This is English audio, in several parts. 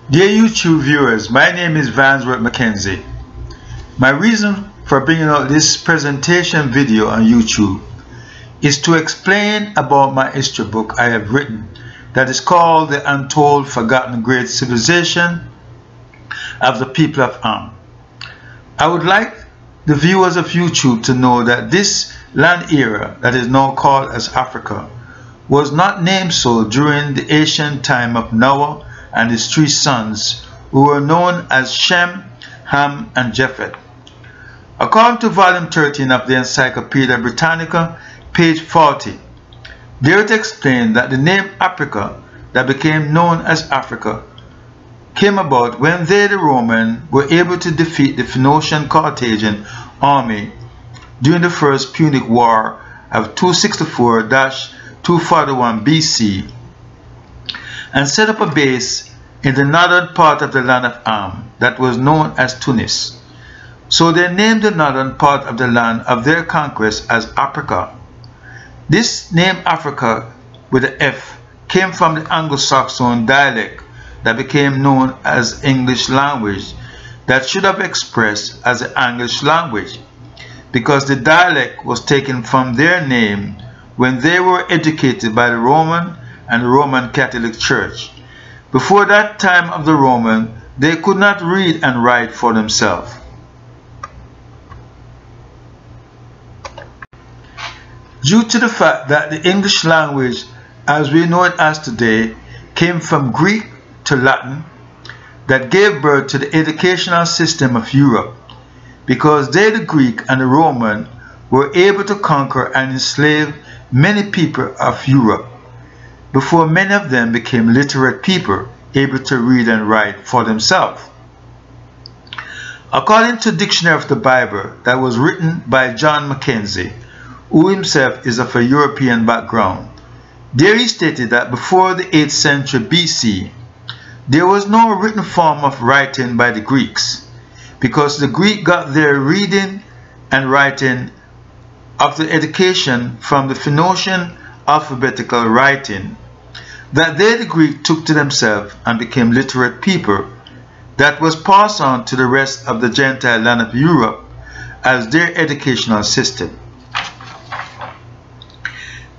Dear YouTube viewers, my name is Vansworth Mackenzie. My reason for bringing out this presentation video on YouTube is to explain about my history book I have written that is called The Untold Forgotten Great Civilization of the People of Ham. I would like the viewers of YouTube to know that this land area that is now called as Africa was not named so during the ancient time of Noah and his three sons, who were known as Shem, Ham, and Japheth. According to volume 13 of the Encyclopedia Britannica, page 40, there it explained that the name Africa, that became known as Africa, came about when they, the Romans, were able to defeat the Phoenician Carthaginian army during the First Punic War of 264-241 BC, and set up a base in the northern part of the land of Ham that was known as Tunis. So they named the northern part of the land of their conquest as Africa. This name Africa with an F came from the Anglo-Saxon dialect that became known as English language, that should have expressed as the English language, because the dialect was taken from their name when they were educated by the Roman and the Roman Catholic Church. Before that time of the Roman, they could not read and write for themselves. Due to the fact that the English language as we know it as today came from Greek to Latin, that gave birth to the educational system of Europe, because they, the Greek and the Roman, were able to conquer and enslave many people of Europe before many of them became literate people able to read and write for themselves. According to the Dictionary of the Bible that was written by John Mackenzie, who himself is of a European background, there he stated that before the 8th century BC, there was no written form of writing by the Greeks, because the Greek got their reading and writing of the education from the Phoenician alphabetical writing, that they, the Greek, took to themselves and became literate people, that was passed on to the rest of the Gentile land of Europe as their educational system.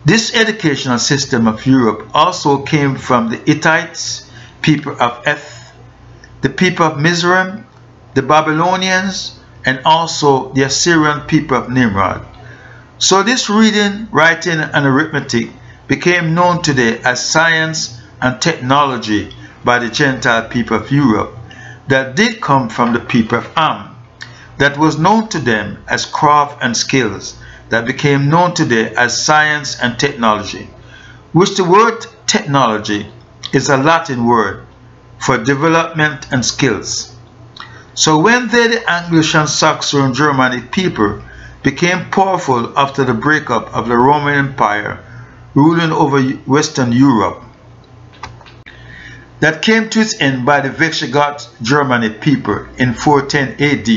This educational system of Europe also came from the Hittites, people of Eth, the people of Mizraim, the Babylonians, and also the Assyrian people of Nimrod. So this reading, writing, and arithmetic became known today as science and technology by the Gentile people of Europe, that did come from the people of Ham, that was known to them as craft and skills, that became known today as science and technology, which the word technology is a Latin word for development and skills. So when they, the English and Saxon Germanic people, became powerful after the breakup of the Roman Empire ruling over Western Europe, that came to its end by the Visigoth Germanic people in 410 AD.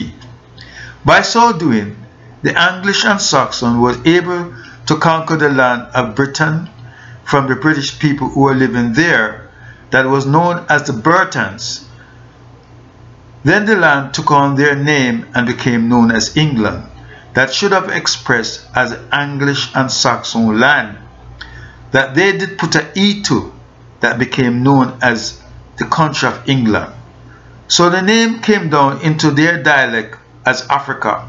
By so doing, the English and Saxon was able to conquer the land of Britain from the British people who were living there, that was known as the Britons. Then the land took on their name and became known as England, that should have expressed as English and Saxon land, that they did put an E to, that became known as the country of England. So the name came down into their dialect as Africa,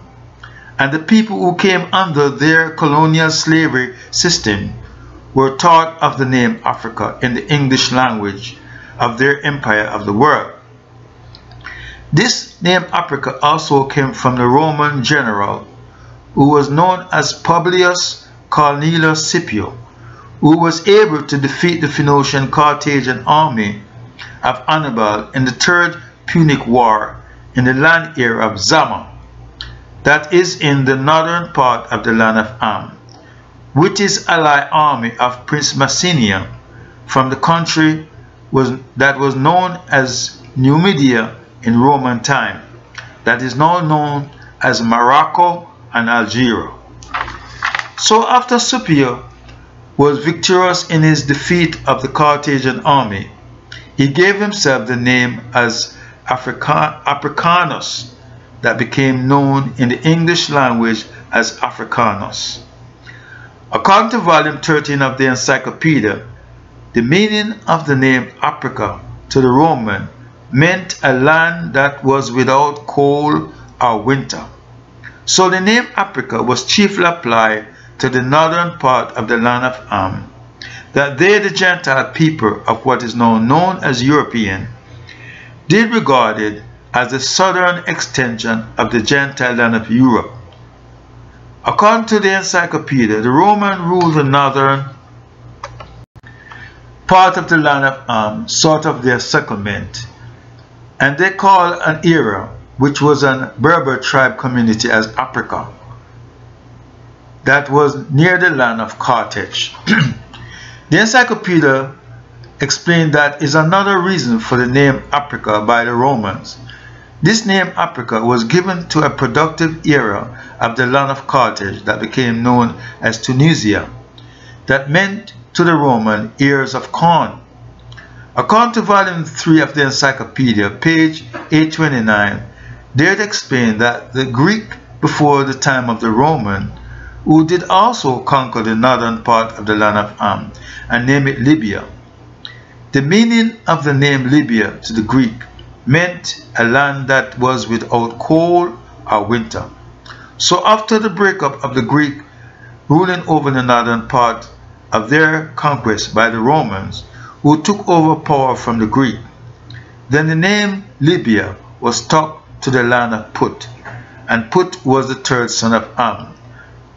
and the people who came under their colonial slavery system were taught of the name Africa in the English language of their empire of the world. This name Africa also came from the Roman general who was known as Publius Cornelius Scipio, who was able to defeat the Phoenician Carthaginian army of Hannibal in the Third Punic War in the land area of Zama, that is in the northern part of the land of Ham, which is ally army of Prince Massinia from the country that was known as Numidia in Roman time, that is now known as Morocco and Algeria. So after Scipio was victorious in his defeat of the Carthaginian army, He gave himself the name as Africanus, that became known in the English language as Africanus. According to volume 13 of the encyclopedia, the meaning of the name Africa to the Roman meant a land that was without cold or winter. So the name Africa was chiefly applied to the northern part of the land of Ham, that they, the Gentile people of what is now known as European, did regard it as the southern extension of the Gentile land of Europe. According to the encyclopedia, the Romans ruled the northern part of the land of Ham, sort of their settlement, and they called an area which was an Berber tribe community as Africa, that was near the land of Carthage. The encyclopedia explained that is another reason for the name Africa by the Romans. This name Africa was given to a productive area of the land of Carthage that became known as Tunisia, that meant to the Roman ears of corn. According to volume 3 of the encyclopedia, page 829, there it explained that the Greek before the time of the Roman, who did also conquer the northern part of the land of Ham and name it Libya. The meaning of the name Libya to the Greek meant a land that was without cold or winter. So after the breakup of the Greek ruling over the northern part of their conquest by the Romans, who took over power from the Greek, then the name Libya was stuck to the land of Put, and Put was the third son of Ham,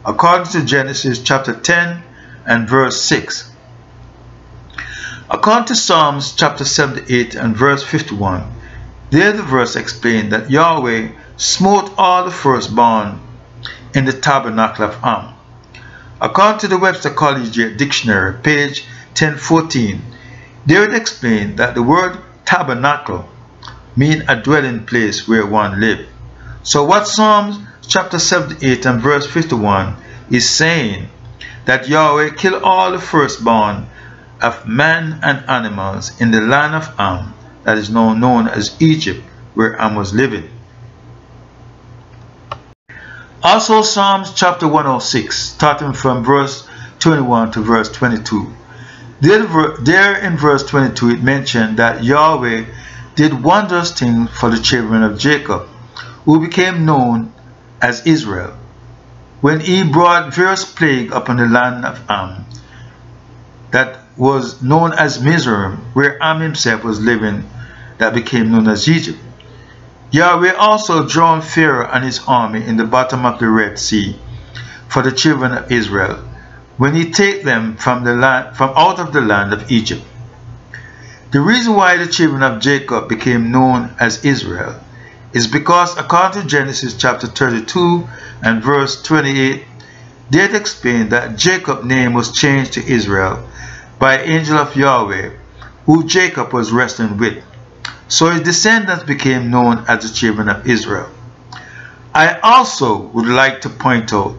according to Genesis chapter 10 and verse 6. According to Psalms chapter 78 and verse 51, there the verse explained that Yahweh smote all the firstborn in the tabernacle of Ham. According to the Webster Collegiate Dictionary, page 1014, there it explained that the word tabernacle means a dwelling place where one lived. So what Psalms chapter 78 and verse 51 is saying, that Yahweh killed all the firstborn of man and animals in the land of Ham, that is now known as Egypt, where Ham was living. Also Psalms chapter 106, starting from verse 21 to verse 22. There in verse 22 it mentioned that Yahweh did wondrous things for the children of Jacob, who became known as Israel, when he brought various plagues upon the land of Ham, that was known as Mizraim, where Ham himself was living, that became known as Egypt. Yahweh also drowned Pharaoh and his army in the bottom of the Red Sea for the children of Israel, when he take them from out of the land of Egypt. The reason why the children of Jacob became known as Israel is because according to Genesis chapter 32 and verse 28, there it explained that Jacob's name was changed to Israel by an angel of Yahweh, who Jacob was wrestling with. So his descendants became known as the children of Israel. I also would like to point out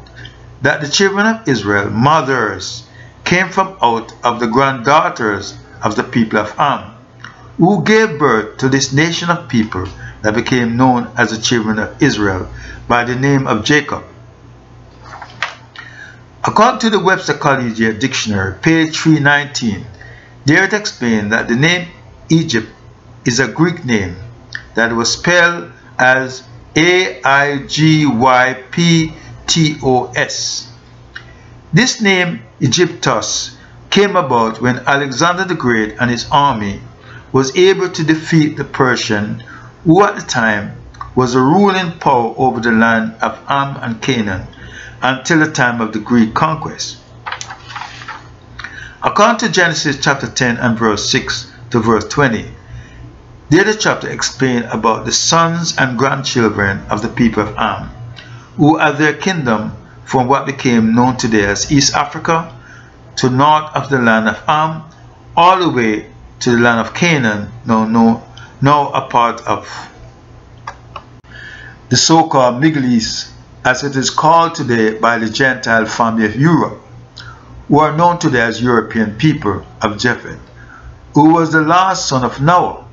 that the children of Israel, mothers, came from out of the granddaughters of the people of Ham, who gave birth to this nation of people that became known as the children of Israel by the name of Jacob. According to the Webster Collegiate Dictionary, page 319, there it explained that the name Egypt is a Greek name that was spelled as Aegyptos. This name Egyptus came about when Alexander the Great and his army was able to defeat the Persian, who at the time was a ruling power over the land of Ham and Canaan until the time of the Greek conquest. According to Genesis chapter 10 and verse 6 to verse 20, there the chapter explained about the sons and grandchildren of the people of Ham, who had their kingdom from what became known today as East Africa to north of the land of Ham, all the way to the land of Canaan, now a part of the so-called Middle East, as it is called today by the Gentile family of Europe, who are known today as European people of Japhet, who was the last son of Noah.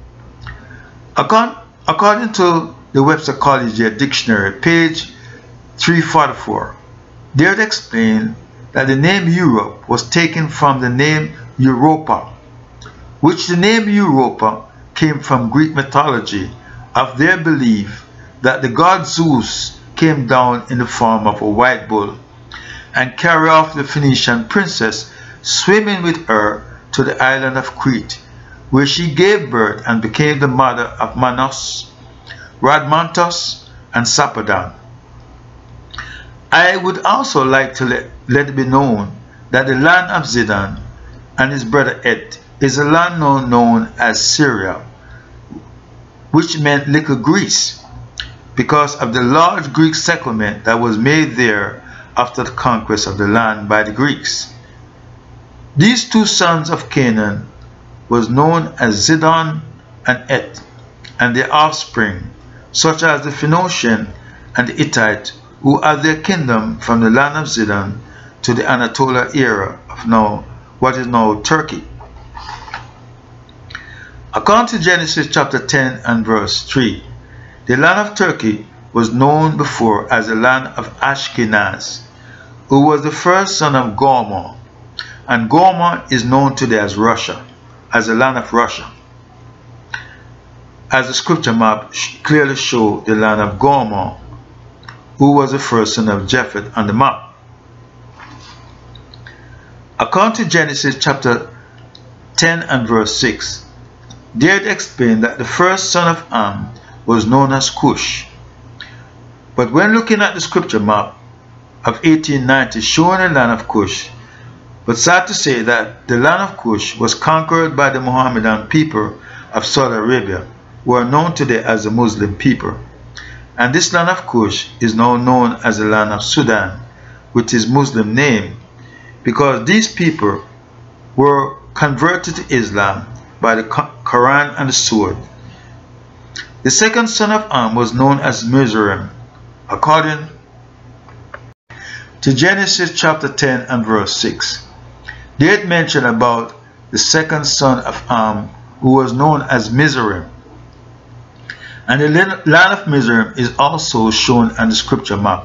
According to the Webster Collegiate Dictionary, page 344, there it explained that the name Europe was taken from the name Europa, which the name Europa came from Greek mythology of their belief that the god Zeus came down in the form of a white bull and carried off the Phoenician princess, swimming with her to the island of Crete, where she gave birth and became the mother of Manos, Rhadamanthus, and Sapadon. I would also like to let it be known that the land of Zidon and his brother Et is a land now known as Syria, which meant Little Greece, because of the large Greek settlement that was made there after the conquest of the land by the Greeks. These two sons of Canaan was known as Zidon and Et, and their offspring, such as the Phoenician and the Hittite, who had their kingdom from the land of Zidon to the Anatolia era of what is now Turkey. According to Genesis chapter 10 and verse 3, the land of Turkey was known before as the land of Ashkenaz, who was the first son of Gomer, and Gomer is known today as Russia, as the land of Russia, as the scripture map clearly shows the land of Gomer, who was the first son of Japheth on the map. According to Genesis chapter 10 and verse 6, there it explained that the first son of Ham was known as Cush. But when looking at the scripture map of 1890 showing the land of Cush, but sad to say that the land of Cush was conquered by the Mohammedan people of Saudi Arabia, who are known today as the Muslim people. And this land of Cush is now known as the land of Sudan, with its Muslim name, because these people were converted to Islam by the Quran and the sword. The second son of Ham was known as Mizraim, according to Genesis chapter 10 and verse 6. There it mentioned about the second son of Ham, who was known as Mizraim. And the land of Mizraim is also shown on the scripture map,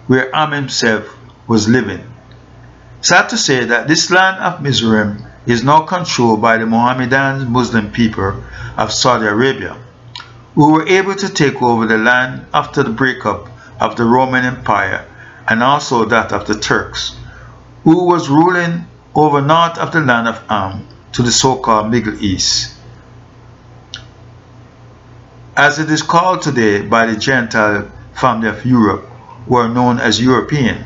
where Ham himself was living. Sad to say that this land of Mizraim is now controlled by the Mohammedan Muslim people of Saudi Arabia, who were able to take over the land after the breakup of the Roman Empire and also that of the Turks, who was ruling over north of the land of Ham to the so-called Middle East, as it is called today by the Gentile family of Europe, who are known as European.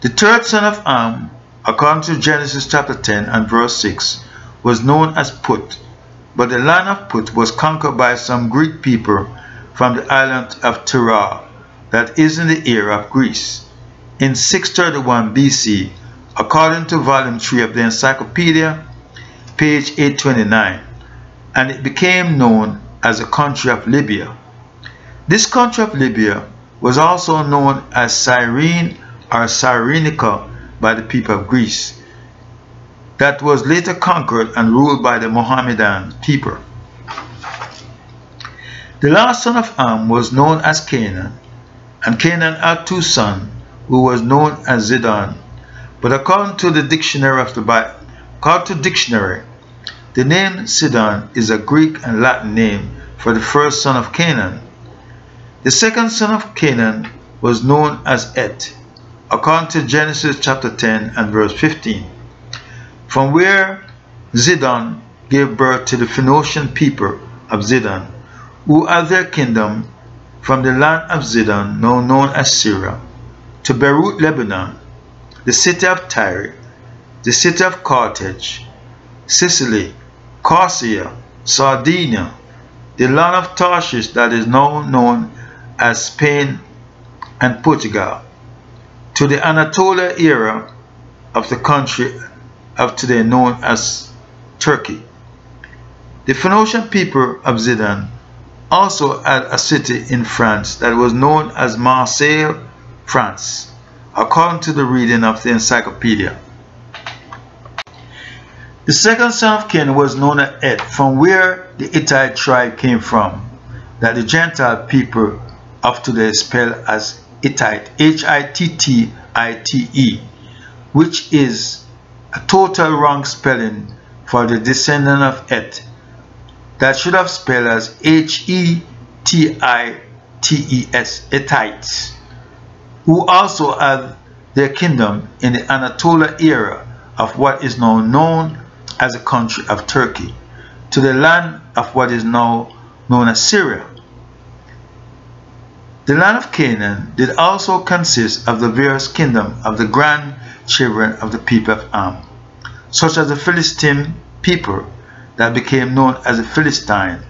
The third son of Ham, according to Genesis chapter 10 and verse 6, was known as Put, but the land of Put was conquered by some Greek people from the island of Tyre, that is in the area of Greece, in 631 BC, according to volume 3 of the Encyclopedia, page 829, and it became known as the country of Libya. This country of Libya was also known as Cyrene or Cyrenica by the people of Greece, that was later conquered and ruled by the Mohammedan people. The last son of Ham was known as Canaan, and Canaan had two sons, who was known as Zidon. But according to the dictionary of the Bible, the name Sidon is a Greek and Latin name for the first son of Canaan. The second son of Canaan was known as Et, according to Genesis chapter 10 and verse 15, from where Zidon gave birth to the Phoenician people of Zidon, who had their kingdom from the land of Zidon, now known as Syria, to Beirut, Lebanon, the city of Tyre, the city of Carthage, Sicily, Corsia, Sardinia, the land of Tarshish that is now known as Spain and Portugal, to the Anatolia era of the country of today known as Turkey. The Phoenician people of Zidon also had a city in France that was known as Marseille, France, according to the reading of the encyclopedia. The second son of Canaan was known as Et, from where the Hittite tribe came from, that the Gentile people of today spell as Hittite, Hittite, which is a total wrong spelling for the descendant of Et, that should have spelled as Hetties, Hittites, who also had their kingdom in the Anatolia area of what is now known as the country of Turkey, to the land of what is now known as Syria. The land of Canaan did also consist of the various kingdoms of the grandchildren of the people of Ham, such as the Philistine people that became known as the Philistine,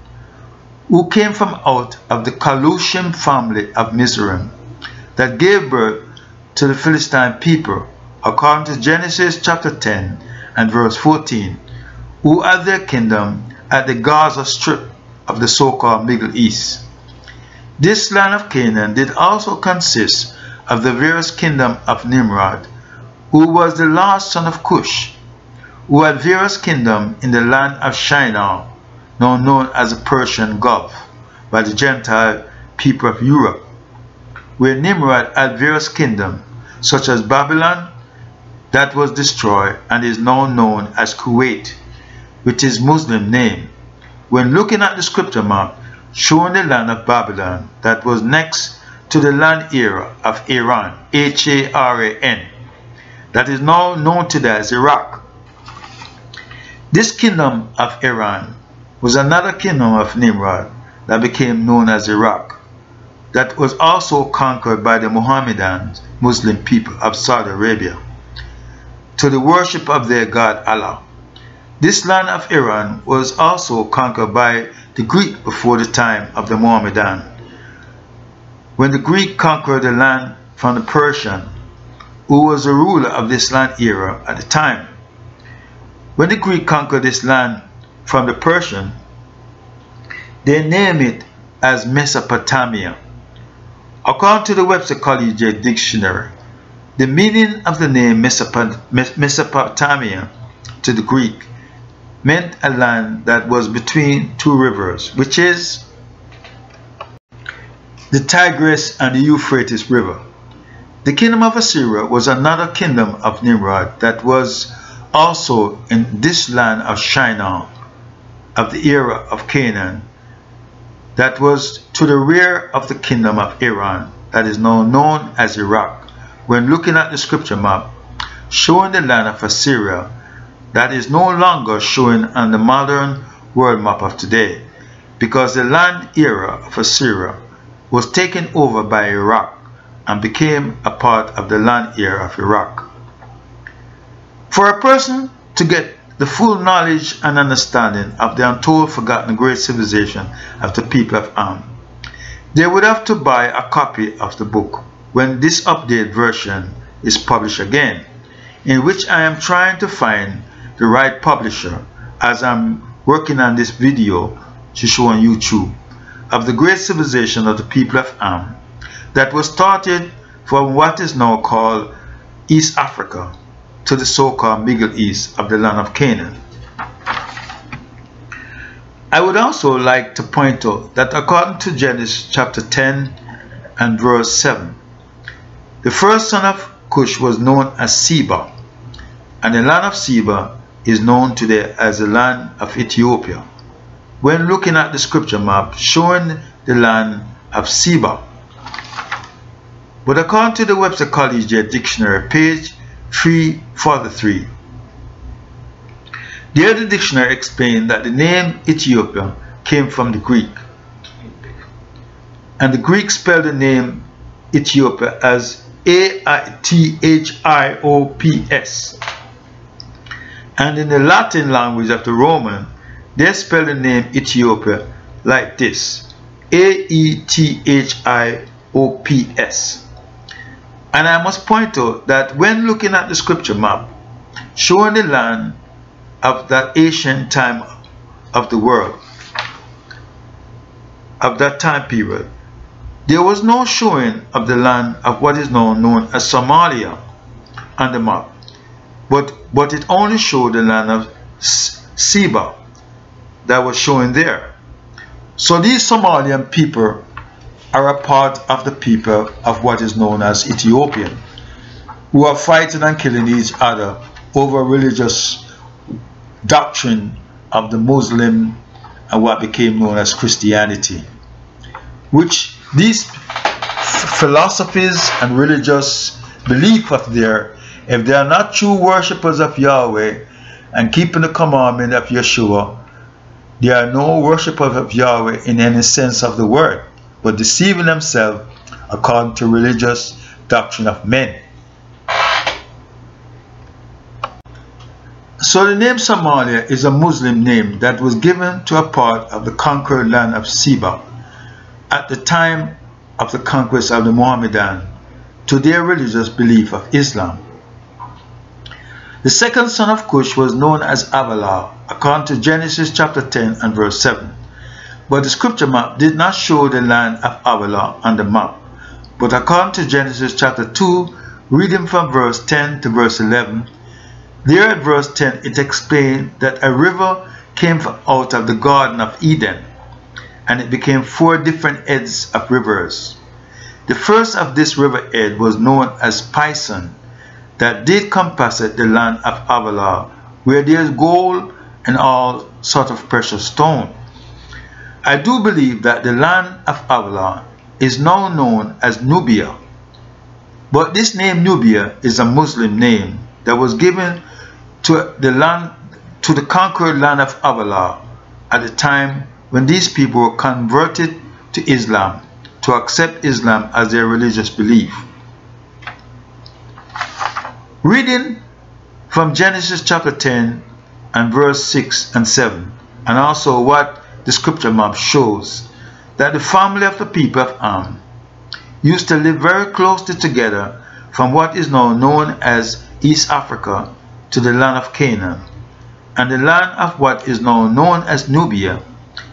who came from out of the Calusian family of Mizraim, that gave birth to the Philistine people, according to Genesis chapter 10 and verse 14, who had their kingdom at the Gaza Strip of the so-called Middle East. This land of Canaan did also consist of the various kingdom of Nimrod, who was the last son of Cush, who had various kingdom in the land of Shinar, now known as the Persian Gulf, by the Gentile people of Europe, where Nimrod had various kingdom, such as Babylon, that was destroyed and is now known as Kuwait, with his Muslim name. When looking at the scripture map showing the land of Babylon that was next to the land area of Iran, Haran, that is now known today as Iraq. This kingdom of Iran was another kingdom of Nimrod that became known as Iraq, that was also conquered by the Mohammedan Muslim people of Saudi Arabia to the worship of their god Allah. This land of Iran was also conquered by the Greek before the time of the Mohammedan, when the Greek conquered the land from the Persian, who was the ruler of this land era at the time. When the Greek conquered this land from the Persian, they named it as Mesopotamia. According to the Webster Collegiate Dictionary, the meaning of the name Mesopotamia to the Greek meant a land that was between two rivers, which is the Tigris and the Euphrates River. The kingdom of Assyria was another kingdom of Nimrod that was also in this land of Shinar, of the era of Canaan, that was to the rear of the kingdom of Iran, that is now known as Iraq. When looking at the scripture map showing the land of Assyria, that is no longer showing on the modern world map of today, because the land era of Assyria was taken over by Iraq and became a part of the land era of Iraq. For a person to get the full knowledge and understanding of the untold forgotten great civilization of the people of Ham, they would have to buy a copy of the book when this updated version is published again, in which I am trying to find the right publisher as I'm working on this video to show on YouTube of the great civilization of the people of Ham that was started from what is now called East Africa to the so-called Middle East of the land of Canaan. I would also like to point out that according to Genesis chapter 10 and verse 7, the first son of Cush was known as Seba, and the land of Seba is known today as the land of Ethiopia, when looking at the scripture map showing the land of Seba. But according to the Webster Collegiate Dictionary, page 343, there the dictionary explained that the name Ethiopia came from the Greek, and the Greek spelled the name Ethiopia as Aithiopes, and in the Latin language of the Roman, they spell the name Ethiopia like this, Aethiopes. And I must point out that when looking at the scripture map showing the land of that ancient time of the world, of that time period, there was no showing of the land of what is now known as Somalia on the map, but it only showed the land of Seba that was shown there. So these Somalian people are a part of the people of what is known as Ethiopian, who are fighting and killing each other over religious doctrine of the Muslim and what became known as Christianity, which these philosophies and religious belief of theirs, if they are not true worshippers of Yahweh and keeping the commandment of Yeshua, they are no worshippers of Yahweh in any sense of the word, but deceiving themselves according to religious doctrine of men. So the name Somalia is a Muslim name that was given to a part of the conquered land of Seba at the time of the conquest of the Mohammedan to their religious belief of Islam. The second son of Cush was known as Avalah, according to Genesis chapter 10 and verse 7. But the scripture map did not show the land of Avalah on the map. But according to Genesis chapter 2, reading from verse 10 to verse 11, there at verse 10 it explained that a river came out of the Garden of Eden, and it became 4 different heads of rivers. The first of this river head was known as Pison, that did compass the land of Avalah, where there is gold and all sort of precious stone. I do believe that the land of Avalah is now known as Nubia, but this name Nubia is a Muslim name that was given to the conquered land of Avalah at the time when these people were converted to Islam, to accept Islam as their religious belief. Reading from Genesis chapter 10 and verse 6 and 7, and also what the scripture map shows, that the family of the people of Ham used to live very closely together from what is now known as East Africa to the land of Canaan, and the land of what is now known as Nubia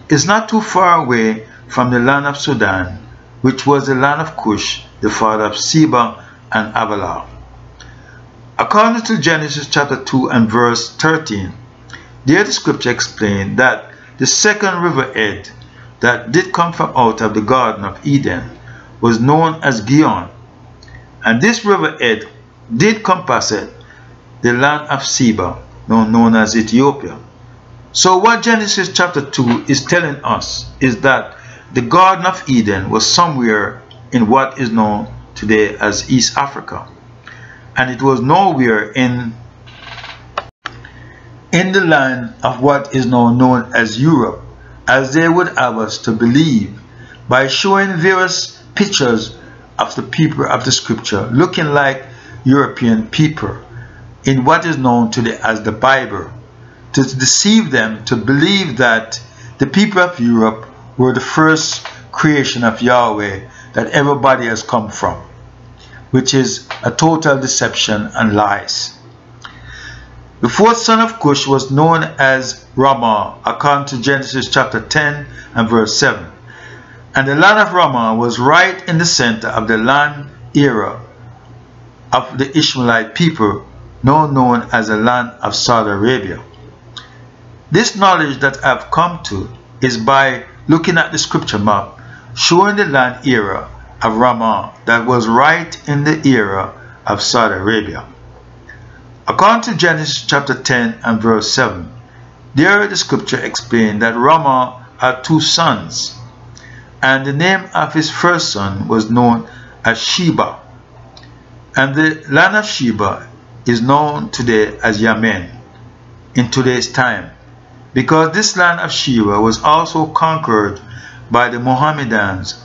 is not too far away from the land of Sudan, which was the land of Cush, the father of Seba and Avalah. According to Genesis chapter 2 and verse 13, there the scripture explained that the second river head that did come from out of the Garden of Eden was known as Gihon, and this river head did compass the land of Seba, now known as Ethiopia. So what Genesis chapter 2 is telling us is that the Garden of Eden was somewhere in what is known today as East Africa, and it was nowhere in the land of what is now known as Europe, as they would have us to believe by showing various pictures of the people of the scripture looking like European people in what is known today as the Bible, to deceive them to believe that the people of Europe were the first creation of Yahweh that everybody has come from, which is a total deception and lies. The fourth son of Cush was known as Ramah, according to Genesis chapter 10 and verse 7. And the land of Ramah was right in the center of the land era of the Ishmaelite people, now known as the land of Saudi Arabia. This knowledge that I've come to is by looking at the scripture map showing the land era of Ramah that was right in the era of Saudi Arabia. According to Genesis chapter 10 and verse 7, there the scripture explained that Ramah had 2 sons, and the name of his first son was known as Sheba, and the land of Sheba is known today as Yemen in today's time, because this land of Sheba was also conquered by the Mohammedans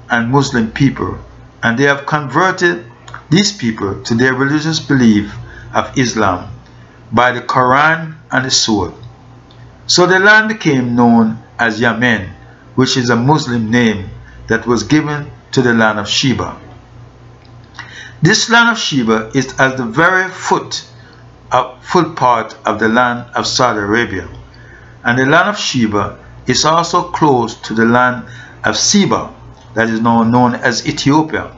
and Muslim people, and they have converted these people to their religious belief of Islam by the Quran and the sword. So the land became known as Yemen, which is a Muslim name that was given to the land of Sheba. This land of Sheba is at the very foot part of the land of Saudi Arabia, and the land of Sheba is also close to the land of Seba, that is now known as Ethiopia.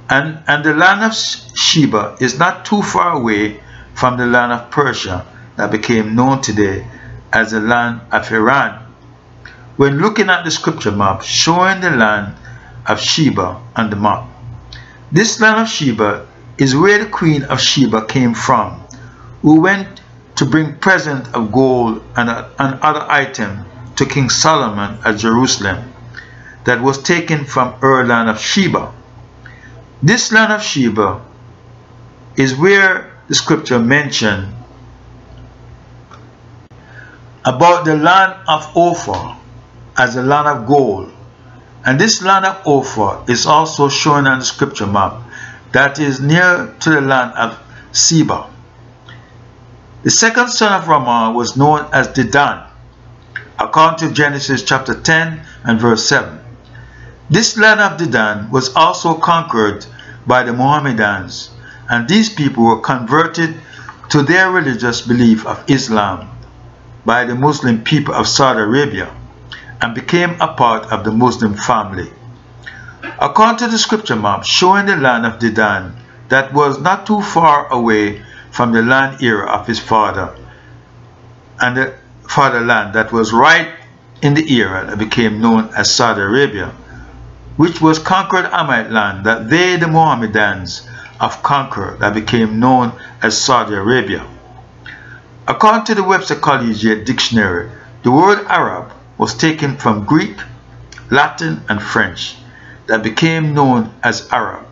And the land of Sheba is not too far away from the land of Persia that became known today as the land of Iran. When looking at the scripture map showing the land of Sheba on the map, this land of Sheba is where the Queen of Sheba came from, who went to bring present of gold and other item to King Solomon at Jerusalem that was taken from her land of Sheba. This land of Sheba is where the scripture mentioned about the land of Ophir as the land of gold. And this land of Ophir is also shown on the scripture map that is near to the land of Seba. The second son of Ramah was known as Dedan, according to Genesis chapter 10 and verse 7. This land of Dedan was also conquered by the Mohammedans, and these people were converted to their religious belief of Islam by the Muslim people of Saudi Arabia and became a part of the Muslim family. According to the scripture map showing the land of Dedan that was not too far away from the land era of his father and the fatherland that was right in the era that became known as Saudi Arabia, which was conquered Amite land that they, the Mohammedans, have conquered that became known as Saudi Arabia. According to the Webster Collegiate Dictionary, the word Arab was taken from Greek, Latin, and French that became known as Arab,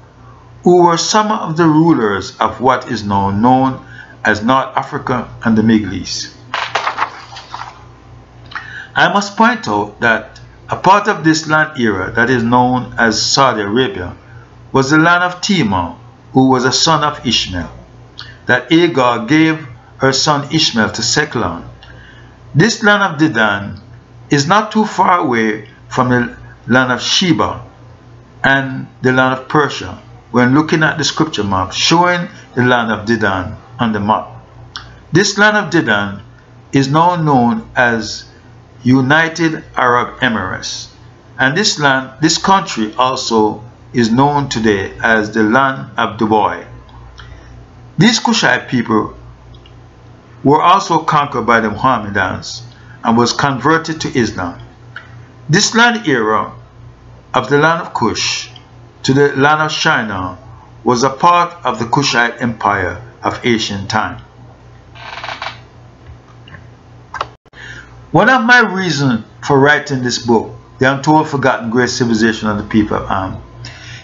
who were some of the rulers of what is now known as North Africa and the Middle East. I must point out that a part of this land era that is known as Saudi Arabia was the land of Timur, who was a son of Ishmael, that Hagar gave her son Ishmael to settle on. This land of Dedan is not too far away from the land of Sheba and the land of Persia when looking at the scripture map showing the land of Dedan on the map. This land of Dedan is now known as United Arab Emirates, and this country also is known today as the land of Dubai. These Cushite people were also conquered by the Mohammedans and was converted to Islam. This land era of the land of Cush to the land of Shinar was a part of the Cushite Empire of ancient time. One of my reasons for writing this book, The Untold Forgotten Great Civilization of the People of Ham,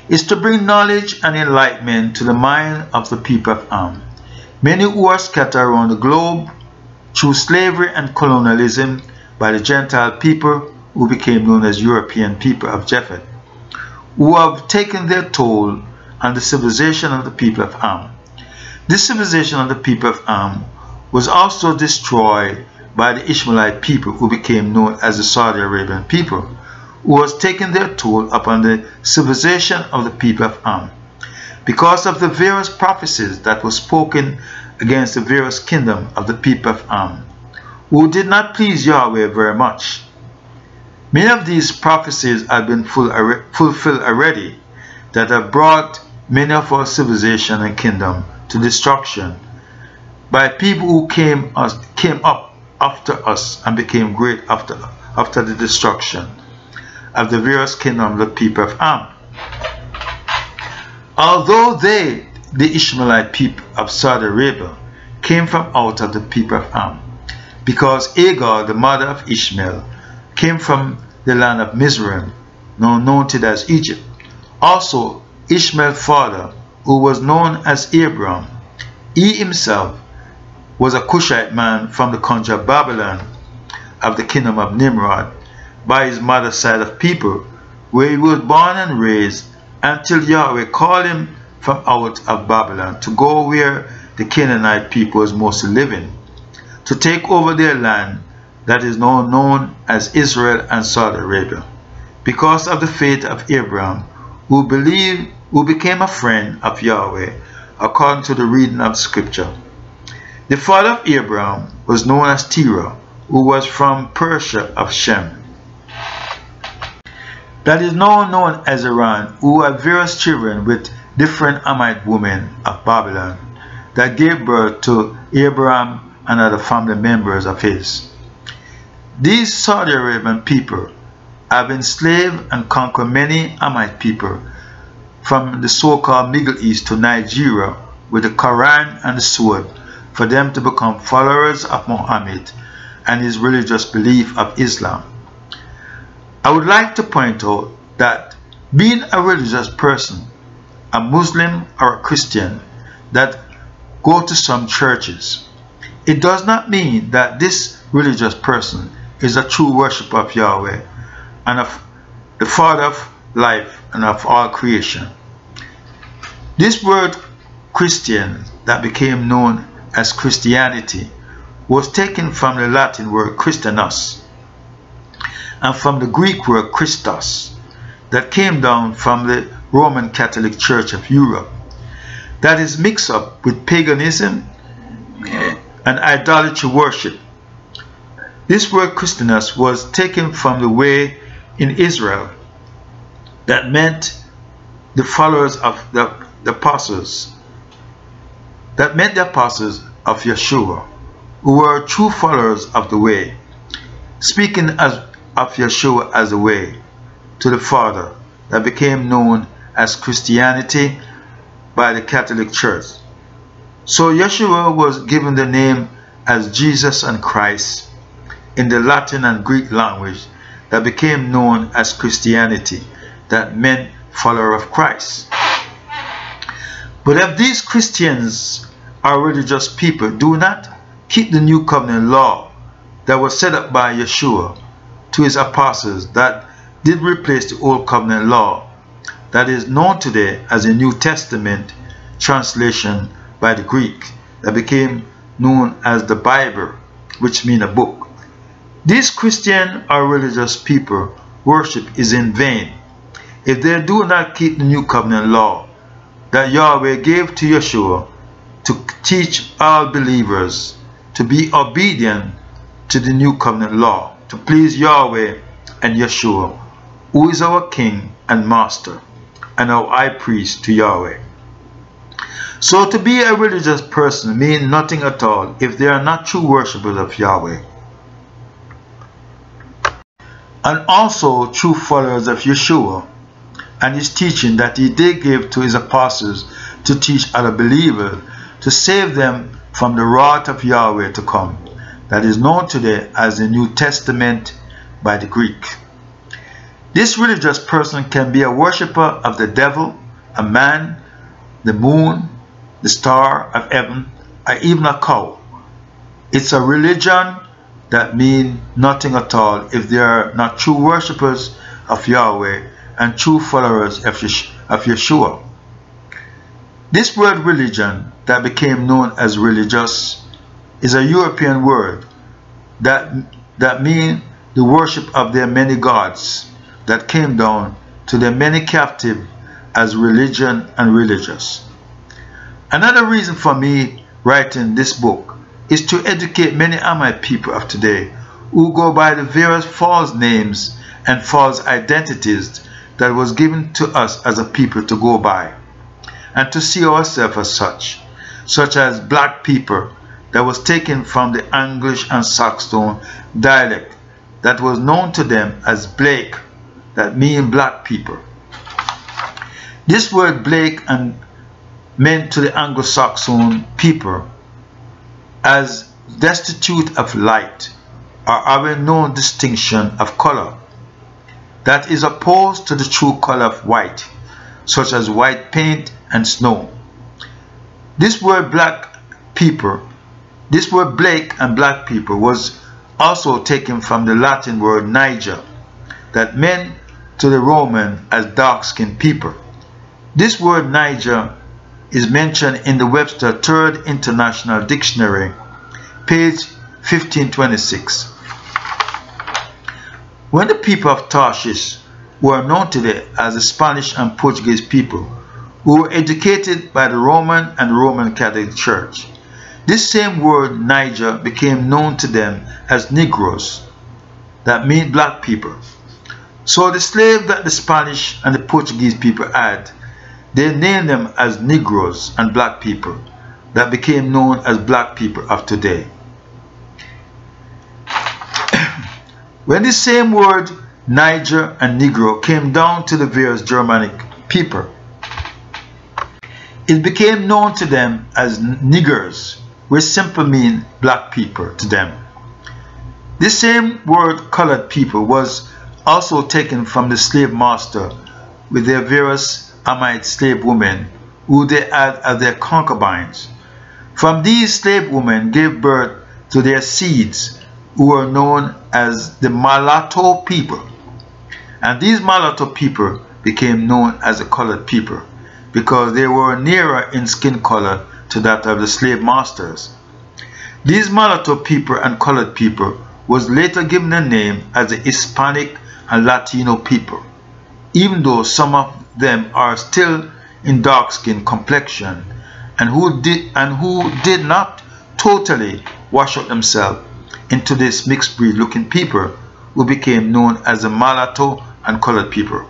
is to bring knowledge and enlightenment to the mind of the people of Ham, many who are scattered around the globe through slavery and colonialism by the Gentile people who became known as European people of Japhet, who have taken their toll on the civilization of the people of Ham. This civilization of the people of Ham was also destroyed by the Ishmaelite people who became known as the Saudi Arabian people, who has taken their toll upon the civilization of the people of Ham, because of the various prophecies that were spoken against the various kingdom of the people of Ham, who did not please Yahweh very much. Many of these prophecies have been fulfilled already, that have brought many of our civilization and kingdom to destruction by people who came up after us and became great after the destruction of the various kingdoms of the people of Ham. Although they, the Ishmaelite people of Saudi Arabia, came from out of the people of Ham, because Hagar, the mother of Ishmael, came from the land of Mizraim, now known today as Egypt. Also, Ishmael's father, who was known as Abraham, he himself was a Cushite man from the country of Babylon, of the kingdom of Nimrod, by his mother's side of people, where he was born and raised until Yahweh called him from out of Babylon to go where the Canaanite people was mostly living, to take over their land that is now known as Israel and Saudi Arabia, because of the faith of Abraham, who became a friend of Yahweh, according to the reading of Scripture. The father of Abraham was known as Terah, who was from Persia of Shem, that is now known as Iran, who had various children with different Amite women of Babylon, that gave birth to Abraham and other family members of his. These Saudi Arabian people have enslaved and conquered many Hamite people from the so-called Middle East to Nigeria with the Quran and the sword for them to become followers of Muhammad and his religious belief of Islam. I would like to point out that being a religious person, a Muslim or a Christian that go to some churches, it does not mean that this religious person is a true worshipper of Yahweh and of the Father of life and of all creation. This word Christian that became known as Christianity was taken from the Latin word Christianus and from the Greek word Christos that came down from the Roman Catholic Church of Europe, that is mixed up with paganism and idolatry worship. This word Christianus was taken from the way in Israel that meant the followers of the apostles, that meant the apostles of Yeshua, who were true followers of the way, speaking of Yeshua as the way to the Father, that became known as Christianity by the Catholic Church. So Yeshua was given the name as Jesus and Christ in the Latin and Greek language that became known as Christianity, that meant follower of Christ. But if these Christians are religious people do not keep the new covenant law that was set up by Yeshua to his apostles, that did replace the old covenant law that is known today as the New Testament translation by the Greek, that became known as the Bible, which means a book. These Christian or religious people worship is in vain if they do not keep the new covenant law that Yahweh gave to Yeshua to teach all believers to be obedient to the new covenant law, to please Yahweh and Yeshua, who is our King and Master and our High Priest to Yahweh. So to be a religious person means nothing at all if they are not true worshippers of Yahweh, and also true followers of Yeshua and his teaching that he did give to his apostles to teach other believers, to save them from the wrath of Yahweh to come, that is known today as the New Testament by the Greek. This religious person can be a worshipper of the devil, a man, the moon, the star of heaven, or even a cow. It's a religion that means nothing at all if they are not true worshippers of Yahweh and true followers of Yeshua. This word religion that became known as religious is a European word that means the worship of their many gods that came down to their many captive as religion and religious. Another reason for me writing this book is to educate many Hamite people of today who go by the various false names and false identities that was given to us as a people to go by, and to see ourselves as such as black people, that was taken from the English and Saxon dialect that was known to them as Blake, that mean black people. This word Blake and meant to the Anglo-Saxon people as destitute of light or having no distinction of color, that is opposed to the true color of white, such as white paint and snow. This word black people, this word Blake and black people was also taken from the Latin word Niger, that meant to the Roman as dark-skinned people. This word Niger is mentioned in the Webster Third International Dictionary, page 1526. When the people of Tarshish, who are known today as the Spanish and Portuguese people, who were educated by the Roman and Roman Catholic Church, this same word Niger became known to them as Negroes, that mean black people. So the slave that the Spanish and the Portuguese people had, they named them as Negroes and black people, that became known as black people of today. When the same word Niger and Negro came down to the various Germanic people, it became known to them as niggers, which simply mean black people to them. This same word colored people was also taken from the slave master with their various Amite slave women who they had as their concubines. From these slave women gave birth to their seeds, who were known as the mulatto people. And these mulatto people became known as the colored people because they were nearer in skin color to that of the slave masters. These mulatto people and colored people was later given a name as the Hispanic and Latino people, even though some of them are still in dark skin complexion and who did not totally wash up themselves into this mixed breed looking people who became known as the mulatto and colored people.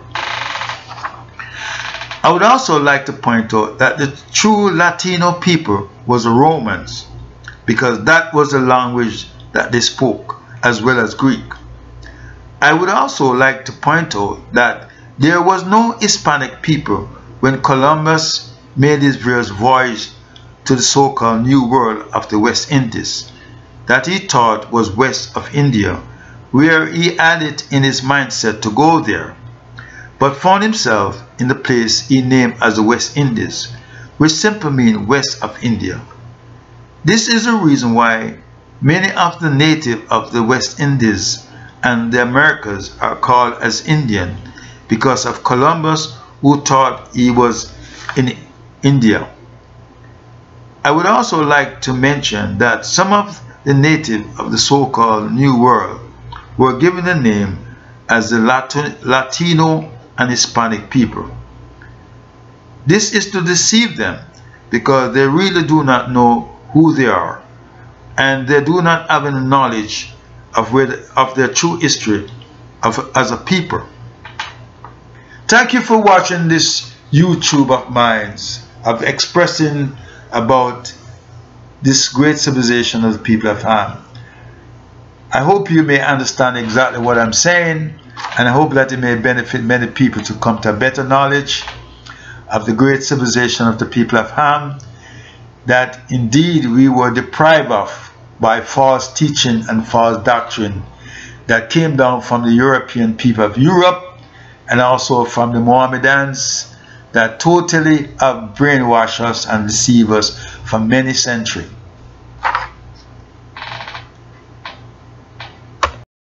I would also like to point out that the true Latino people was the Romans, because that was the language that they spoke, as well as Greek. I would also like to point out that there was no Hispanic people when Columbus made his various voyage to the so-called New World of the West Indies, that he thought was west of India, where he had it in his mindset to go there, but found himself in the place he named as the West Indies, which simply means west of India. This is the reason why many of the natives of the West Indies and the Americas are called as Indian, because of Columbus, who thought he was in India. I would also like to mention that some of the natives of the so-called New World were given the name as the Latino and Hispanic people. This is to deceive them, because they really do not know who they are, and they do not have any knowledge of their true history as a people. Thank you for watching this YouTube of mine of expressing about this great civilization of the people of Ham. I hope you may understand exactly what I'm saying, and I hope that it may benefit many people to come to a better knowledge of the great civilization of the people of Ham, that indeed we were deprived of by false teaching and false doctrine that came down from the European people of Europe and also from the Mohammedans that totally have brainwashed us and deceived us for many centuries.